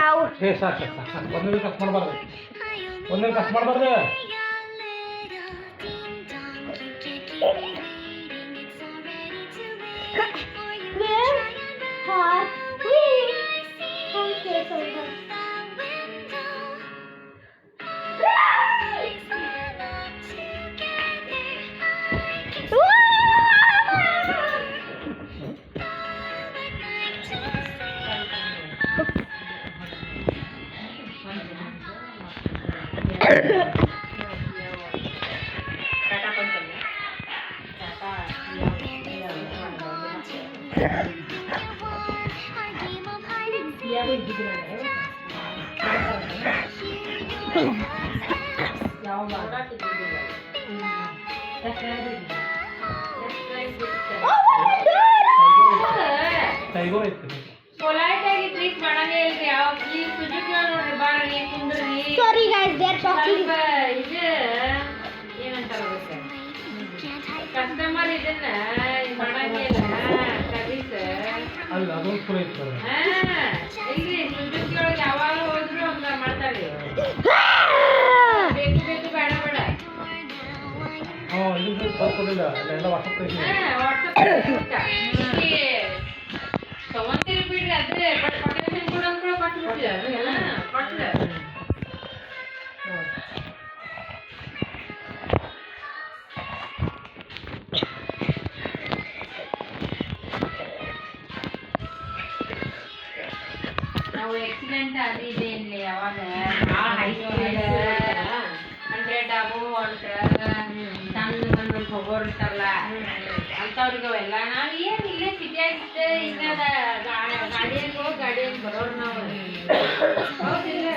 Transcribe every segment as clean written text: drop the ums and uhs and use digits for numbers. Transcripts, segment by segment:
ತಾವು ಏ ಸಾಕು ಸಾಕು ಸಾಕು ಒಂದೇ ಕಟ್ ಮಾಡಬಾರ್ದು ಒಂದೇ ಕಟ್ ಮಾಡಬಾರ್ದು Sorry guys, they're talking. Customer ಇದನ್ನ ಮಾಡಂಗಿಲ್ಲ ಸರ್ವಿಸ್ ಅಲ್ಲ ಅದೊಂದು ಚಲೋ ಇತ್ತು ಇಲ್ರಿ ಸುಜುಕಿ ಒಳಗೆ ಯಾವಾಗ ಹೋದ್ರು ಹಂಗ ಮಾಡ್ತಾರೆ ಬೇಕು ಬೇಕು ಬೇಡ ಬೇಡ ಇದು ಬರ್ಕೊಡಿಲ್ಲ ಅಲ್ಲೆಲ್ಲ ವಾಟ್ಸಪ್ ತಗೊಂತೀರಿ ಬಿಡ್ರಿ ಅದ್ರೆ ಬಟ್ ಕೊಟೇಶನ್ ಕೂಡ ಕೊಟ್ಬಿಡ್ತೀವಿ ಅದೆಲ್ಲ ಕೊಟ್ರೆ ನಾವು ಆಕ್ಸಿಡೆಂಟ್ ಆದಿದೆ ಇಲ್ಲಿ ಯಾವಾಗ ಹೈ ಸ್ಪೀಡ್ 100 ಅಬೋ ಸಣ್ಣ ಹೋಗೋರು ಇರ್ತಾರಲ್ಲ ಅಂಥವ್ರಿಗೆ ಅವೆಲ್ಲ ನಾವು ಏನು ಇಲ್ಲೇ ಸಿಟಿಯಾಗಿದ್ದೆ ಇಲ್ಲ ಗಾಡಿಯಲ್ಲಿ ಹೋಗಿ ಗಾಡಿಯಲ್ಲಿ ಬರೋರು ನಾವು ಹೌದಿಲ್ಲ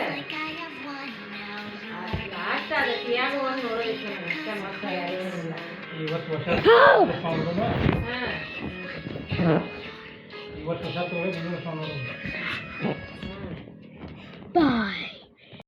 ಲಾಸ್ಟ್ ಅದು ಸಿಯಾಗ ಹೋಗಿ ನೋಡೋದಿತ್ತು ಅಷ್ಟೇ ಮತ್ತೆ ಏನಿಲ್ಲ ಇವತ್ತು ವರ್ಷ ಇವತ್ತು ವರ್ಷ ತಗೊಳ್ಳಿ Bye.